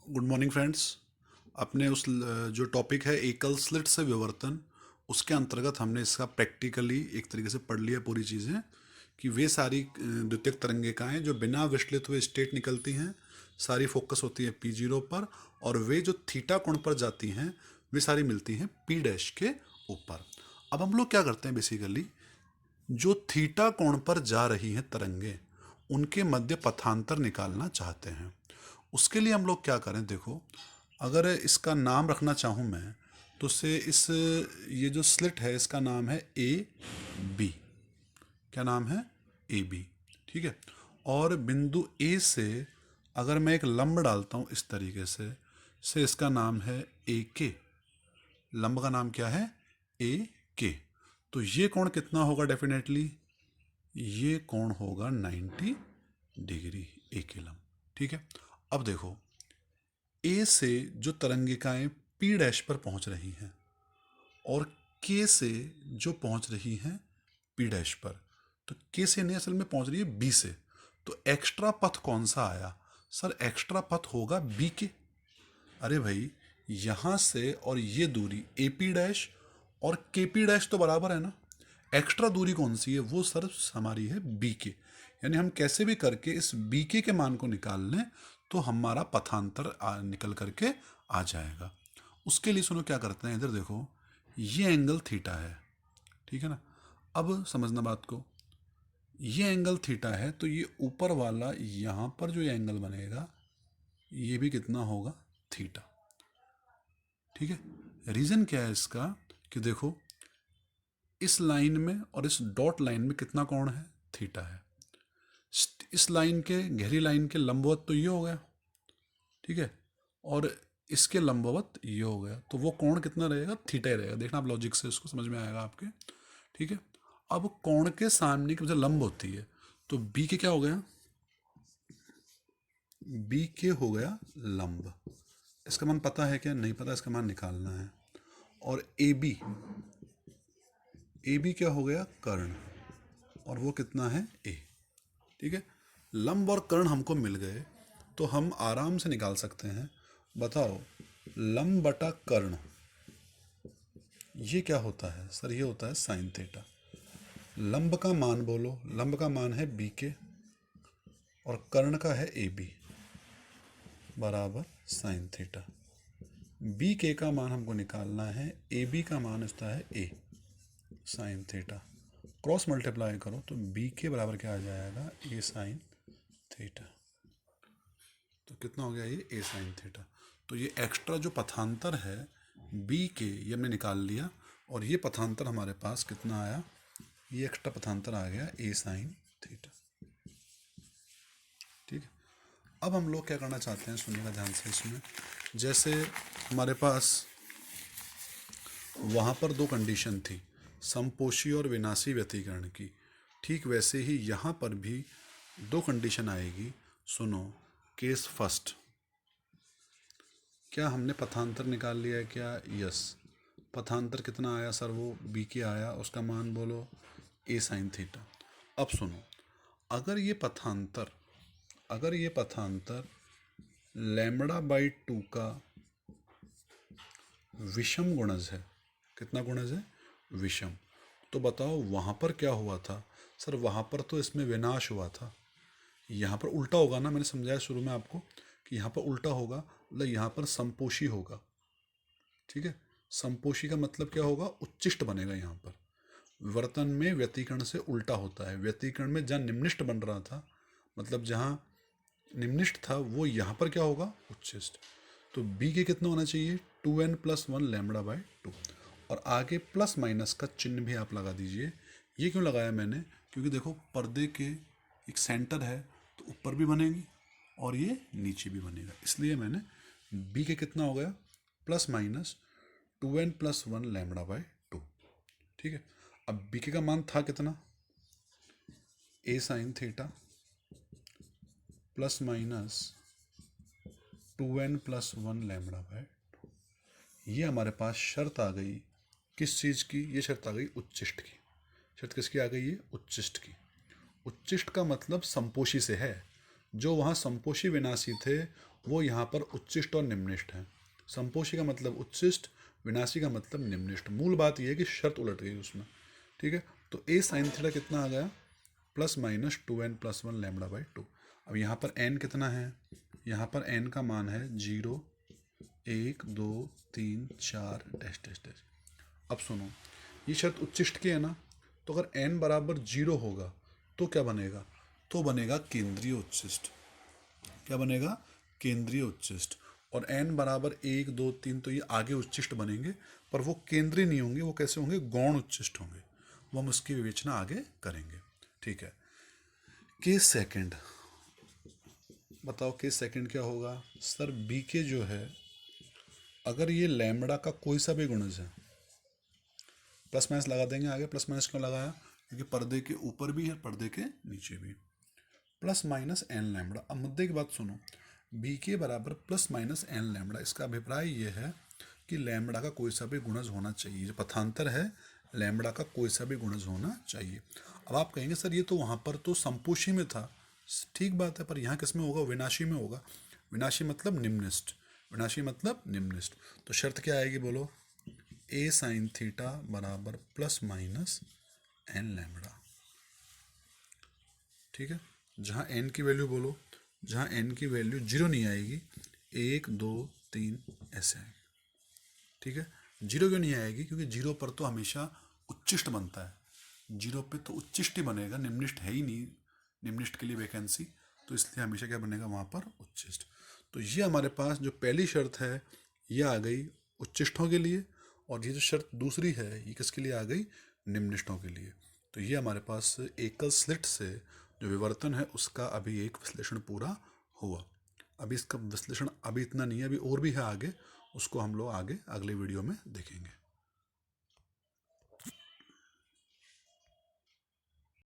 Good morning friends. अपने जो topic है एकल स्लिट से विवर्तन, उसके अंतर्गत हमने इसका प्रैक्टिकली एक तरीके से पढ़ लिया पूरी चीज़ें कि वे सारी द्वितीयक तरंगिकाएं जो बिना विचलित हुए स्टेट निकलती हैं, सारी फोकस होती है P0 पर, और वे जो थीटा कोण पर जाती हैं वे सारी मिलती हैं P डैश के ऊपर। अब हम लोग क्या करते हैं, बेसिकली जो थीटा कोण पर जा रही हैं तरंगे, उनके मध्य पथांतर निकालना चाहते हैं। उसके लिए हम लोग क्या करें, देखो, अगर इसका नाम रखना चाहूँ मैं तो से इस ये जो स्लिट है इसका नाम है ए बी। क्या नाम है? A B. ठीक है। और बिंदु ए से अगर मैं एक लंब डालता हूँ इस तरीके से इसका नाम है ए के। लंब का नाम क्या है? ए के। तो ये कोण कितना होगा? डेफिनेटली ये कोण होगा 90 डिग्री, ए के लंब। ठीक है। अब देखो, ए से जो तरंगिकाएं पी डैश पर पहुंच रही हैं और के से जो पहुंच रही हैं पी डैश पर, तो के से नहीं, असल में पहुंच रही है बी से। तो एक्स्ट्रा पथ कौन सा आया? सर, एक्स्ट्रा पथ होगा बी के। अरे भाई, यहां से और ये दूरी ए पी डैश और के पी डैश तो बराबर है ना। एक्स्ट्रा दूरी कौन सी है? वो सर हमारी है बी के। यानी हम कैसे भी करके इस बी के मान को निकाल लें तो हमारा पथांतर निकल करके आ जाएगा। उसके लिए सुनो क्या करते हैं, इधर देखो, ये एंगल थीटा है। ठीक है ना। अब समझना बात को, ये एंगल थीटा है तो ये ऊपर वाला यहां पर जो ये एंगल बनेगा ये भी कितना होगा? थीटा। ठीक है। रीजन क्या है इसका कि देखो, इस लाइन में और इस डॉट लाइन में कितना कोण है? थीटा है। इस लाइन के, गहरी लाइन के लंबवत तो ये हो गया। ठीक है। और इसके लंबवत ये हो गया, तो वो कोण कितना रहेगा? थीटा ही रहेगा। देखना आप लॉजिक से इसको समझ में आएगा आपके। ठीक है। अब कोण के सामने की वजह लंब होती है, तो बी के क्या हो गया? बी के हो गया लंब। इसका मान पता है क्या? नहीं पता, इसका मान निकालना है। और ए बी क्या हो गया? कर्ण। और वो कितना है? ए। ठीक है। लंब और कर्ण हमको मिल गए तो हम आराम से निकाल सकते हैं। बताओ, लंब बटा कर्ण ये क्या होता है? सर, ये होता है साइन थीटा। लंब का मान बोलो। लंब का मान है बी के और कर्ण का है ए बी बराबर साइन थीटा। बी के का मान हमको निकालना है, ए बी का मान होता है ए साइन थीटा। क्रॉस मल्टीप्लाई करो तो बी के बराबर क्या आ जाएगा? ए साइन थीटा। तो कितना हो गया? ये ए साइन थीटा। तो ये एक्स्ट्रा जो पथांतर है बी के, ये हमने निकाल लिया। और ये पथांतर हमारे पास कितना आया? ये एक्स्ट्रा पथांतर आ गया ए साइन थीटा। ठीक है। अब हम लोग क्या करना चाहते हैं, सुनिएगा ध्यान से इसमें। जैसे हमारे पास वहाँ पर दो कंडीशन थी, समपोषी और विनाशी व्यतिकरण की, ठीक वैसे ही यहाँ पर भी दो कंडीशन आएगी। सुनो, केस फर्स्ट। क्या हमने पथांतर निकाल लिया है क्या? यस। पथांतर कितना आया सर? वो बी के आया, उसका मान बोलो ए साइन थीटा। अब सुनो, अगर ये पथांतर लैम्बडा बाई 2 का विषम गुणज है। कितना गुणज है? विषम। तो बताओ वहाँ पर क्या हुआ था? सर, वहाँ पर तो इसमें विनाश हुआ था। यहाँ पर उल्टा होगा ना, मैंने समझाया शुरू में आपको कि यहाँ पर उल्टा होगा, मतलब यहाँ पर समपोषी होगा। ठीक है। समपोषी का मतलब क्या होगा? उच्चिष्ट बनेगा। यहाँ पर वर्तन में व्यतिकरण से उल्टा होता है। व्यतिकरण में जहाँ निम्निष्ट बन रहा था, मतलब जहाँ निम्निष्ट था, वो यहाँ पर क्या होगा? उच्चिष्ट। तो बी के कितना होना चाहिए? 2n+1 lambda by 2। और आगे प्लस माइनस का चिन्ह भी आप लगा दीजिए। ये क्यों लगाया मैंने? क्योंकि देखो, पर्दे के एक सेंटर है तो ऊपर भी बनेगी और ये नीचे भी बनेगा, इसलिए मैंने बी के कितना हो गया? Plus minus 2n+1 lambda by 2। ठीक है। अब बी के का मान था कितना? A sine theta plus minus 2n+1 lambda by 2। ये हमारे पास शर्त आ गई किस चीज़ की? ये शर्त आ गई उच्चिष्ट की। शर्त किसकी आ गई? ये उच्चिष्ट की। उच्चिष्ट का मतलब संपोषी से है। जो वहाँ संपोषी विनाशी थे वो यहाँ पर उच्चिष्ट और निम्निष्ठ है। संपोषी का मतलब उच्चिष्ट, विनाशी का मतलब निम्निष्ठ। मूल बात यह है कि शर्त उलट गई उसमें। ठीक है, तो ए साइन थीटा कितना आ गया, plus minus 2n+1 lambda by 2। अब यहाँ पर n कितना है, यहाँ पर n का मान है 0, 1, 2, 3, 4 डैश डैश डैश। अब सुनो, ये शर्त उच्चिष्ट की है ना, तो अगर n बराबर 0 होगा तो क्या बनेगा, तो बनेगा केंद्रीय उच्चिष्ट। क्या बनेगा, केंद्रीय उच्चिष्ट। और n बराबर 1, 2, 3 तो ये आगे उच्चिष्ट बनेंगे, पर वो केंद्रीय नहीं होंगे, वो कैसे होंगे, गौण उच्चिष्ट होंगे। वो हम उसकी विवेचना आगे करेंगे। ठीक है, केस सेकंड बताओ, केस सेकंड क्या होगा सर। बी के जो है, अगर ये लैम्बडा का कोई सा भी गुणज है, प्लस माइनस लगा देंगे आगे। प्लस माइनस क्यों लगाया, क्योंकि पर्दे के ऊपर भी है, पर्दे के नीचे भी। Plus minus n lambda. अब मुद्दे की बात सुनो, बी के बराबर प्लस माइनस एन लैम्बडा। इसका अभिप्राय ये है कि लैम्बडा का कोई सा भी गुणज होना चाहिए। जो पथांतर है, लैम्बडा का कोई सा भी गुणज होना चाहिए। अब आप कहेंगे सर ये तो वहाँ पर तो संपोषी में था। ठीक बात है, पर यहाँ किस में होगा, विनाशी में होगा। विनाशी मतलब निम्निष्ठ, विनाशी मतलब निम्निष्ठ। तो शर्त क्या आएगी बोलो, ए साइन थीटा बराबर प्लस माइनस एन लैम्बडा। ठीक है, जहाँ एन की वैल्यू बोलो, जहाँ एन की वैल्यू 0 नहीं आएगी, 1, 2, 3 ऐसे आएगी। ठीक है, 0 क्यों नहीं आएगी, क्योंकि 0 पर तो हमेशा उच्चिष्ट बनता है। 0 पे तो उच्चिष्ट ही बनेगा, निम्निष्ठ है ही नहीं, निम्निष्ठ के लिए वैकेंसी, तो इसलिए हमेशा क्या बनेगा वहाँ पर, उच्चिष्ट। तो ये हमारे पास जो पहली शर्त है ये आ गई उच्चिष्टों के लिए, और ये जो शर्त दूसरी है ये किसके लिए आ गई, निम्निष्ठों के लिए। तो ये हमारे पास एकल स्लिट से जो विवर्तन है उसका अभी एक विश्लेषण पूरा हुआ। अभी इसका विश्लेषण अभी इतना नहीं है, अभी और भी है आगे, उसको हम लोग आगे अगले वीडियो में देखेंगे।